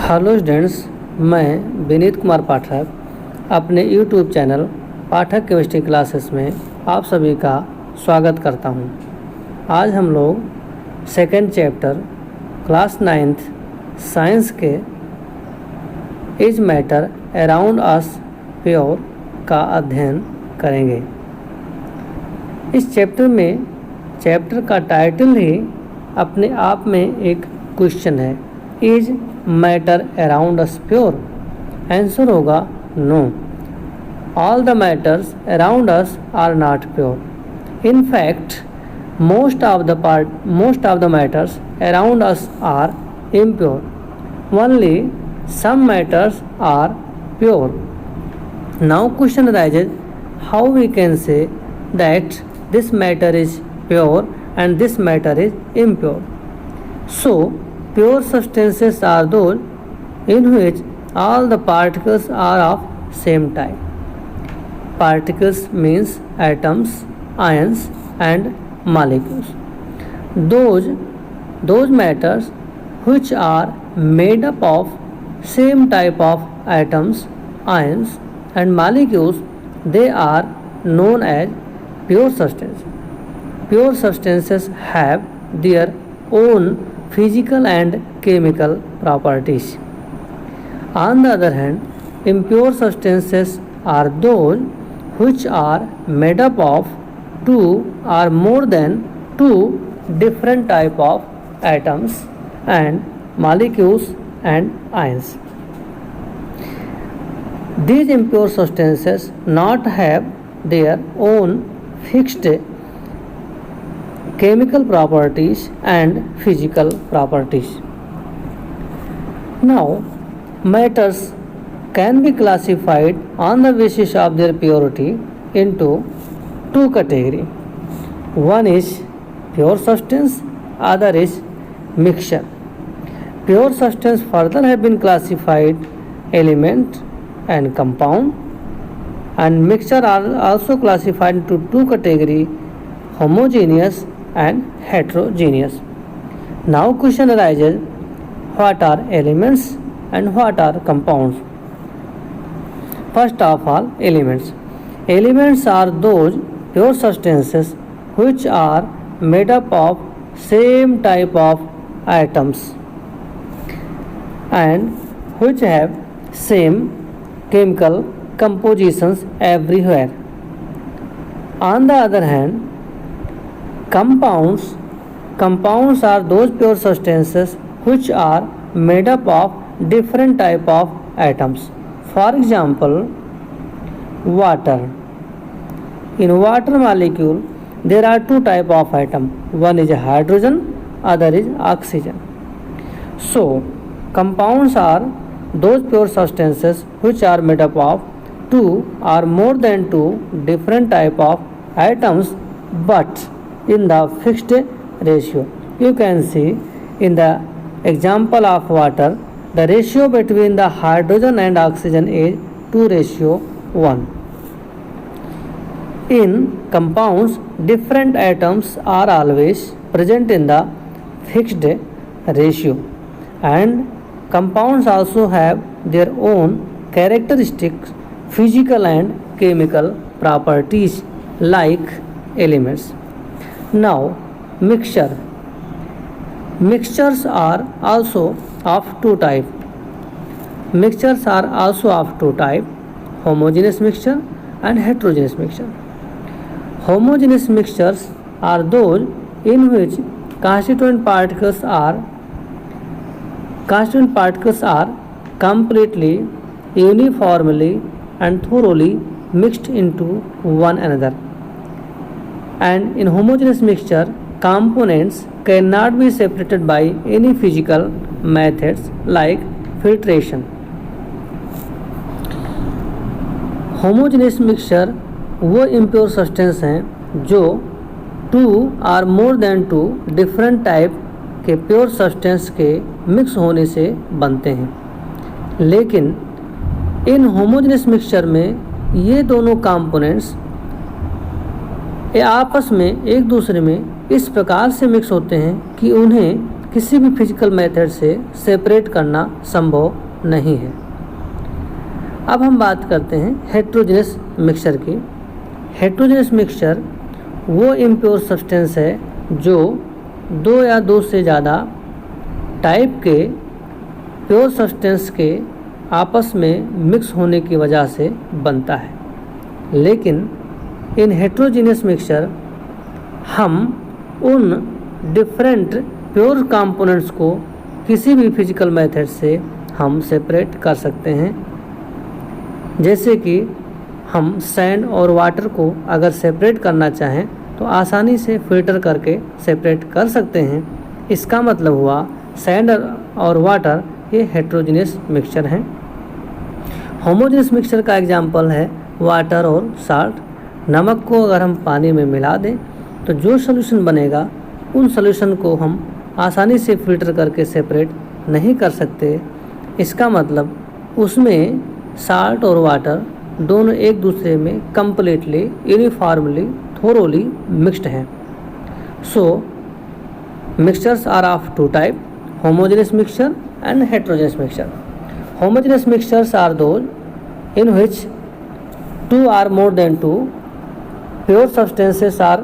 Hello students, मैं विनीत कुमार पाठक अपने YouTube channel पाठक chemistry classes में आप सभी का स्वागत करता हूं। आज हम लोग second chapter class 9th science के is matter around us pure का अध्ययन करेंगे। इस चैप्टर का टाइटल ही अपने आप में एक क्वेश्चन है, is matter around us pure. Answer होगा no, all the matters around us are not pure. In fact most of the matters around us are impure. Only some matters are pure. Now question arises, how we can say that this matter is pure and this matter is impure? So pure substances are those in which all the particles are of same type. Particles means atoms, ions and molecules. Those matters which are made up of same type of atoms, ions and molecules, they are known as pure substances. Pure substances have their own physical and chemical properties. On the other hand, impure substances are those which are made up of two or more than two different type of atoms and molecules and ions. These impure substances not have their own fixed chemical properties and physical properties. Now, matters can be classified on the basis of their purity into two categories. One is pure substance, other is mixture. Pure substance further have been classified element and compound, and mixture are also classified into two categories, homogeneous and heterogeneous. Now question arises, what are elements and what are compounds? First of all, elements. Elements are those pure substances which are made up of same type of atoms and which have same chemical compositions everywhere. On the other hand, compounds are those pure substances which are made up of different type of atoms. For example, water. In water molecule, there are two type of atom. One is hydrogen, other is oxygen. So, compounds are those pure substances which are made up of two or more than two different type of atoms, but in the fixed ratio. You can see in the example of water, the ratio between the hydrogen and oxygen is 2:1. In compounds, different atoms are always present in the fixed ratio, and compounds also have their own characteristics, physical and chemical properties like elements. Now, mixture. Mixtures are also of two types. Homogeneous mixture and heterogeneous mixture. Homogeneous mixtures are those in which constituent particles are completely, uniformly and thoroughly mixed into one another. And in homogeneous mixture, components cannot be separated by any physical methods like filtration. Homogeneous mixture वो impure substance हैं जो two और more than two different type के pure substance के mix होने से बनते हैं, लेकिन इन होमोजेनियस मिक्सचर में ये दोनों कंपोनेंट्स आपस में एक दूसरे में इस प्रकार से मिक्स होते हैं कि उन्हें किसी भी फिजिकल मेथड से सेपरेट करना संभव नहीं है। अब हम बात करते हैं हेट्रोजेनस मिक्सचर की। हेट्रोजेनस मिक्सचर वो इम्प्योर सब्सटेंस है जो दो या दो से ज़्यादा टाइप के प्योर सब्सटेंस के आपस में मिक्स होने की वजह से बनता है। लेकिन इन हेट्रोजेनस मिक्सचर हम उन डिफरेंट प्योर कंपोनेंट्स को किसी भी फिजिकल मेथड से हम सेपरेट कर सकते हैं। जैसे कि हम सैंड और वाटर को अगर सेपरेट करना चाहें तो आसानी से फिल्टर करके सेपरेट कर सकते हैं। इसका मतलब हुआ सैंड और वाटर ये हेट्रोजेनस मिक्सचर हैं। होमोजेनस मिक्सचर का एग्जांपल है वाटर और साल्ट। नमक को अगर हम पानी में मिला दें तो जो सॉल्यूशन बनेगा उन सॉल्यूशन को हम आसानी से फिल्टर करके सेपरेट नहीं कर सकते। इसका मतलब उसमें साल्ट और वाटर दोनों एक दूसरे में कम्प्लीटली यूनिफॉर्मली थोरोली मिक्स्ड हैं। So mixtures are of two type, homogeneous mixture and heterogeneous mixture. Homogeneous mixtures are those in which two or more than two pure substances are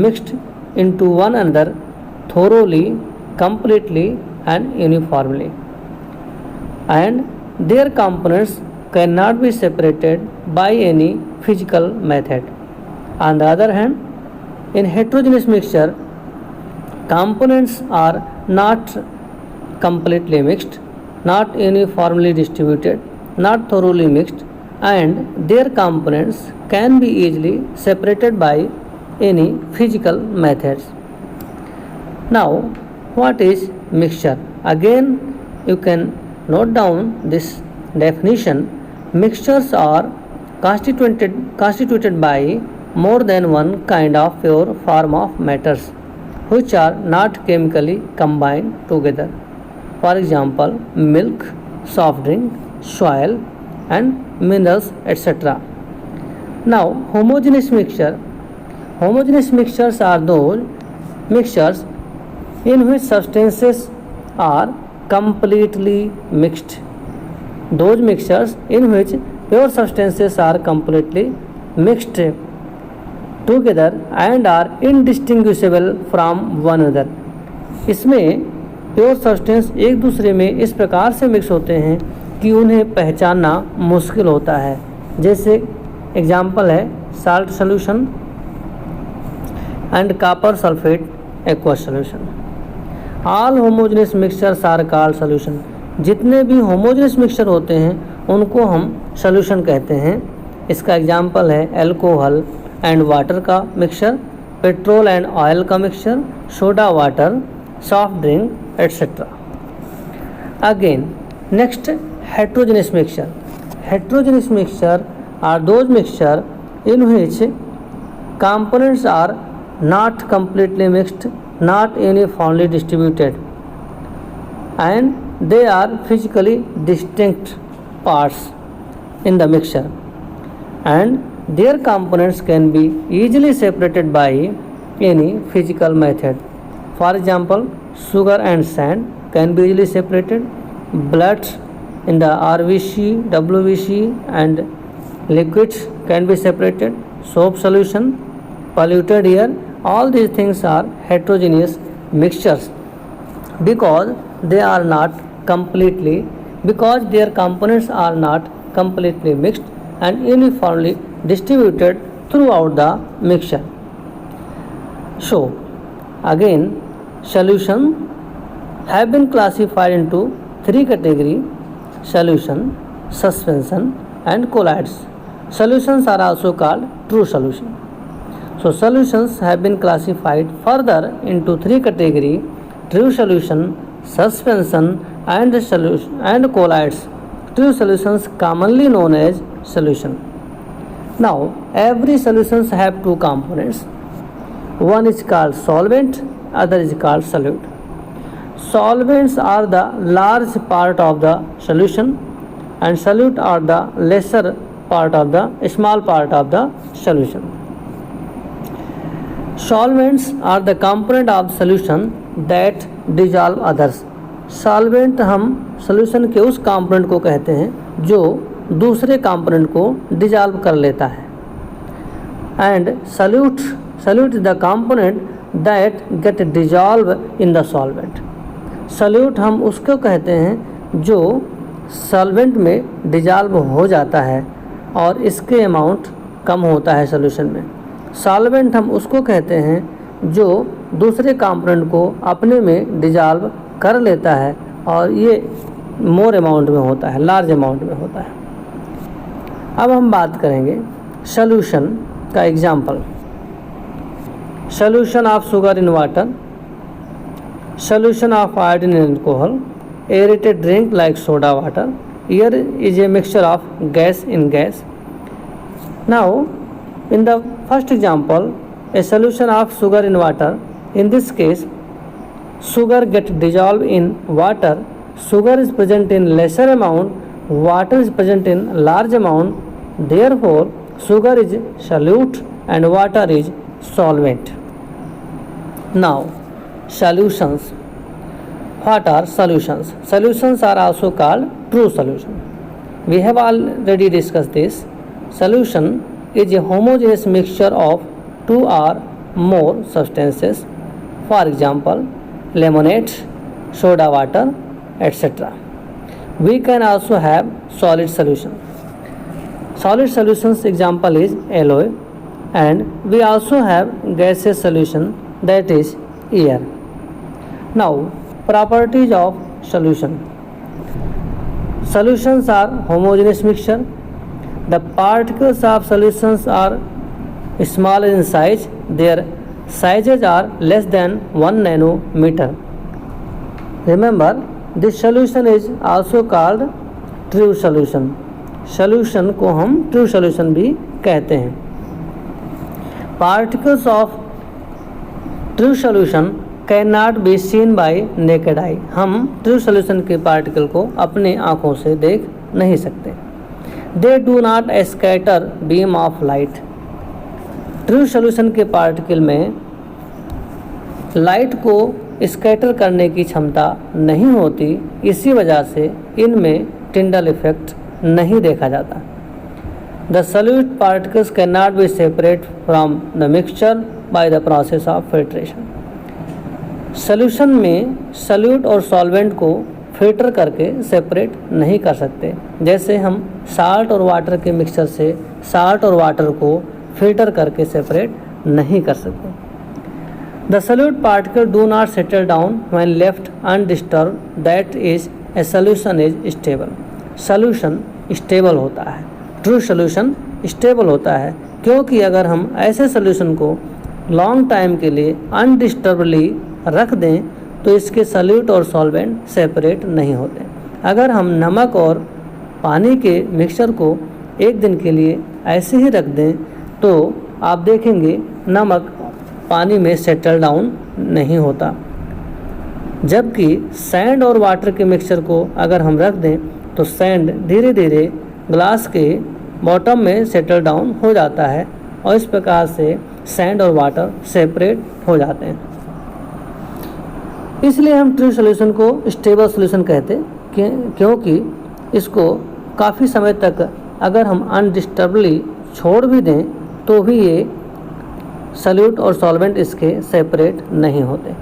mixed into one another thoroughly, completely and uniformly, and their components cannot be separated by any physical method. On the other hand, in heterogeneous mixture, components are not completely mixed, not uniformly distributed, not thoroughly mixed, and their components can be easily separated by any physical methods. Now, what is mixture? Again, you can note down this definition. Mixtures are constituted by more than one kind of pure form of matters which are not chemically combined together. For example, milk, soft drink, soil and minerals, etc. Now, homogeneous mixture. Homogeneous mixtures are those mixtures in which substances are completely mixed. Those mixtures in which pure substances are completely mixed together and are indistinguishable from one another. इसमें pure substance एक दूसरे में इस प्रकार से mix होते हैं कि उन्हें पहचानना मुश्किल होता है। जैसे एग्जाम्पल है salt solution and copper sulphate aqueous solution. All homogeneous mixtures are called solution. जितने भी होमोजेनस मिक्सचर होते हैं उनको हम सॉल्यूशन कहते हैं। इसका एग्जाम्पल है अल्कोहल एंड वाटर का मिक्सचर, पेट्रोल एंड ऑयल का mixture, soda water, soft drink etc. Again, next heterogeneous mixture. Heterogeneous mixture are those mixture in which components are not completely mixed, not uniformly distributed, and they are physically distinct parts in the mixture, and their components can be easily separated by any physical method. For example, sugar and sand can be easily separated. Blood in the RVC, WVC and liquids can be separated. Soap solution, polluted air, all these things are heterogeneous mixtures because they are not completely, because their components are not completely mixed and uniformly distributed throughout the mixture. So, again, solution have been classified into three categories: solution, suspension and colloids. Solutions are also called true solution. So solutions have been classified further into three categories: true solution, suspension and colloids. True solutions commonly known as solution. Now every solutions have two components. One is called solvent, other is called solute. Solvents are the large part of the solution and solute are the lesser part of the small part of the solution. Solvents are the component of solution that dissolve others. Solvent हम solution के उस component को कहते हैं जो दूसरे component को dissolve कर लेता है। And solute is the component that get dissolve in the solvent. Solute हम उसको कहते हैं जो सॉल्वेंट में डिजॉल्व हो जाता है और इसके अमाउंट कम होता है सॉल्यूशन में। सॉल्वेंट हम उसको कहते हैं जो दूसरे कंपोनेंट को अपने में डिजॉल्व कर लेता है और ये मोर अमाउंट में होता है, लार्ज अमाउंट में होता है। अब हम बात करेंगे सॉल्यूशन का example. Solution of sugar in water, solution of iodine in alcohol, aerated drink like soda water. Here is a mixture of gas in gas. Now, in the first example, a solution of sugar in water. In this case, sugar get dissolved in water. Sugar is present in lesser amount, water is present in large amount. Therefore, sugar is solute and water is solvent. Now, solutions. What are solutions? Solutions are also called true solution. We have already discussed this. Solution is a homogeneous mixture of two or more substances. For example, lemonade, soda water, etc. We can also have solid solution. Solid solutions example is alloy, and we also have gaseous solution, that is air. Now, properties of solution. Solutions are homogeneous mixture. The particles of solutions are small in size. Their sizes are less than 1 nanometer. Remember, this solution is also called true solution. Solution को हम true solution भी कहते हैं. Particles of true solution cannot be seen by naked eye. हम true solution के particle को अपने आँखों से देख नहीं सकते. They do not scatter beam of light. True solution के पार्टिकल में लाइट को स्कैटर करने की क्षमता नहीं होती, इसी वजह से इनमें टिंडल इफेक्ट नहीं देखा जाता. The solute particles can not be separate from the mixture by the process of filtration. Solution में सॉल्यूट और सॉल्वेंट को फिल्टर करके सेपरेट नहीं कर सकते, जैसे हम साल्ट और वाटर के मिक्सचर से साल्ट और वाटर को फिल्टर करके सेपरेट नहीं कर सकते. The solute particle do not settle down when left undisturb, that is a solution is stable. Solution stable होता है, ट्रू सॉल्यूशन स्टेबल होता है, क्योंकि अगर हम ऐसे सॉल्यूशन को लॉन्ग टाइम के लिए अनडिस्टर्बली रख दें तो इसके सॉल्यूट और सॉल्वेंट सेपरेट नहीं होते. अगर हम नमक और पानी के मिक्सचर को एक दिन के लिए ऐसे ही रख दें तो आप देखेंगे नमक पानी में सेटल डाउन नहीं होता, जबकि सैंड और वाटर के मिक्सचर को अगर हम रख दें तो सैंड धीरे धीरे ग्लास के बॉटम में सेटल डाउन हो जाता है और इस प्रकार से सैंड और वाटर सेपरेट हो जाते हैं. इसलिए हम ट्रू सॉल्यूशन को स्टेबल सॉल्यूशन कहते हैं, क्योंकि इसको काफ़ी समय तक अगर हम अनडिस्टर्बली छोड़ भी दें तो भी ये सॉल्यूट और सॉल्वेंट इसके सेपरेट नहीं होते.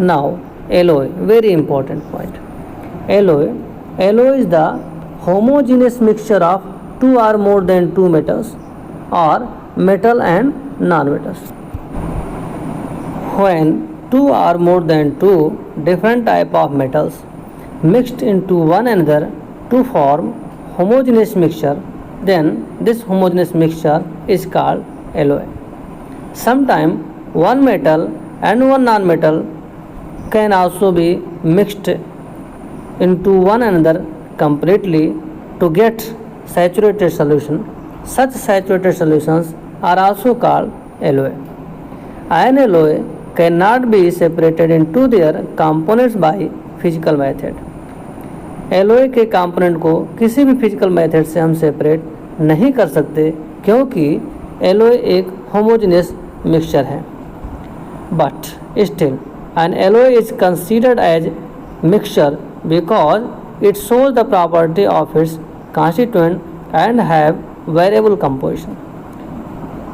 Now alloy, very important point. Alloy is the homogeneous mixture of two or more than two metals or metal and non-metals. When two or more than two different type of metals mixed into one another to form homogeneous mixture, then this homogeneous mixture is called alloy. Sometimes one metal and one non-metal can also be mixed into one another completely to get saturated solution. Such saturated solutions are also called alloy. Iron alloy cannot be separated into their components by physical method. Alloy के component को किसी भी physical method से हम separate नहीं कर सकते, क्योंकि एलोय एक होमोजेनियस मिक्सचर है. But still An alloy is considered as mixture because it shows the property of its constituent and have variable composition.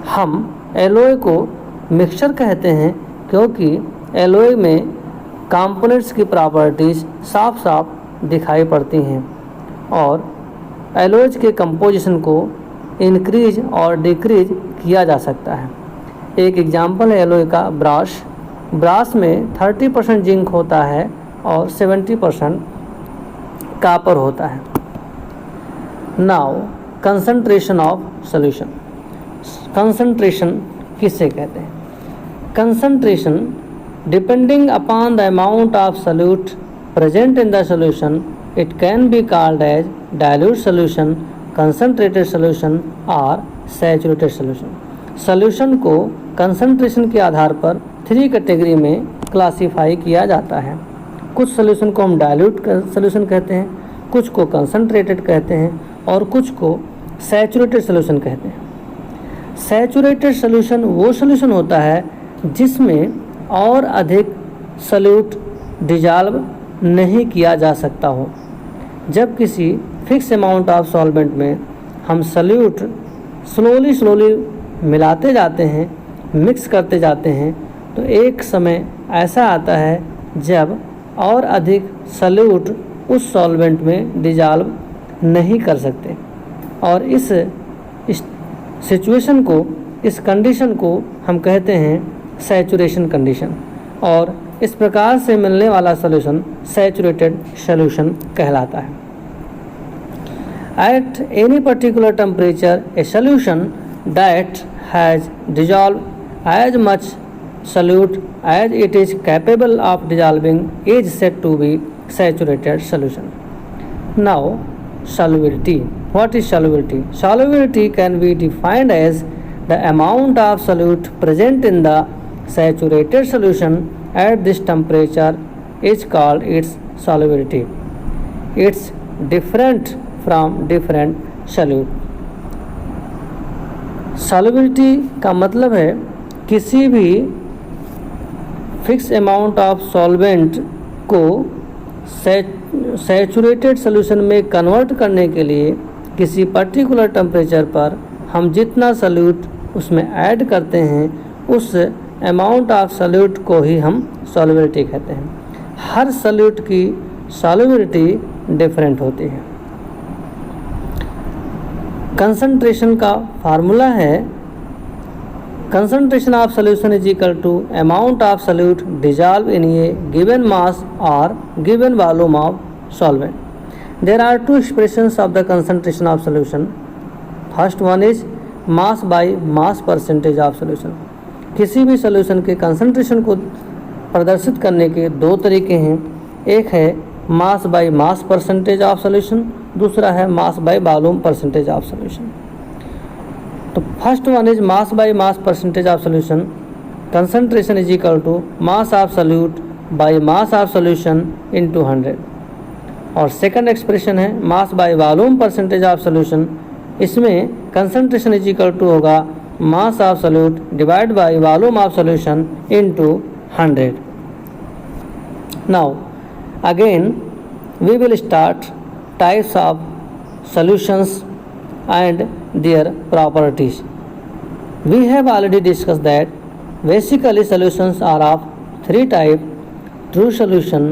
हम एलोय को मिक्सचर कहते हैं क्योंकि एलोय में कंपोनेंट्स की प्रॉपर्टीज़ साफ साफ दिखाई पड़ती हैं और एलोयज के कंपोजिशन को इंक्रीज और डिक्रीज किया जा सकता है। एक एग्जांपल है एलोय का ब्रास में 30% जिंक होता है और 70% कापर होता है। Now concentration of solution. Concentration किससे कहते हैं? Concentration depending upon the amount of solute present in the solution it can be called as dilute solution, concentrated solution और सैचुरेटेड सॉल्यूशन। सॉल्यूशन को कंसंट्रेशन के आधार पर 3 कैटेगरी में क्लासीफाई किया जाता है। कुछ सॉल्यूशन को हम डाइल्यूट सॉल्यूशन कहते हैं, कुछ को कंसंट्रेटेड कहते हैं और कुछ को सैचुरेटेड सॉल्यूशन कहते हैं। सैचुरेटेड सॉल्यूशन वो सॉल्यूशन होता है जिसमें और अधिक सॉल्यूट डिजॉल्व नहीं किया जा सकता हो। जब किसी फिक्स अमाउंट ऑफ सॉल्वेंट में हम सॉल्यूट स्लोली मिलाते जाते हैं, मिक्स करते जाते हैं, तो एक समय ऐसा आता है जब और अधिक सॉल्यूट उस सॉल्वेंट में डिजॉल्व नहीं कर सकते और इस सिचुएशन को, इस कंडीशन को हम कहते हैं सैचुरेशन कंडीशन और इस प्रकार से मिलने वाला सॉल्यूशन सैचुरेटेड सॉल्यूशन कहलाता है। At any particular temperature, a solution that has dissolved as much solute as it is capable of dissolving is said to be saturated solution. Now, solubility. What is solubility? Solubility can be defined as the amount of solute present in the saturated solution at this temperature is called its solubility. It's different from different solute. Solubility का मतलब है किसी भी fix amount of solvent को saturated solution में convert करने के लिए किसी पर्टिकुलर टेम्परेचर पर हम जितना सॉल्यूट उसमें ऐड करते हैं उस अमाउंट ऑफ सॉल्यूट को ही हम सॉल्युबिलिटी कहते हैं। हर सॉल्यूट की सॉल्युबिलिटी डिफरेंट होती है। कंसंट्रेशन का फार्मूला है concentration of solution is equal to amount of solute dissolve in a given mass और given volume of solvent. There are 2 expressions of the concentration of solution. First one is mass by mass percentage of solution. किसी भी solution के concentration को प्रदर्शित करने के 2 तरीके हैं। एक है mass by mass percentage of solution, दूसरा है mass by volume percentage of solution. तो first one is mass by mass percentage of solution. Concentration is equal to mass of solute by mass of solution into 100। और second expression है mass by volume percentage of solution. इसमें concentration is equal to होगा mass of solute divide by volume of solution into 100। Now again we will start types of solutions and their properties. We have already discussed that basically solutions are of 3 types: true solution,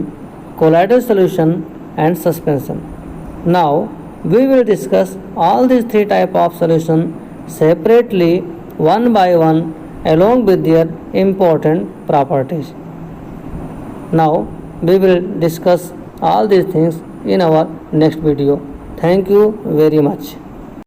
colloidal solution and suspension. Now we will discuss all these 3 types of solution separately one by one along with their important properties. Now we will discuss all these things in our next video. Thank you very much.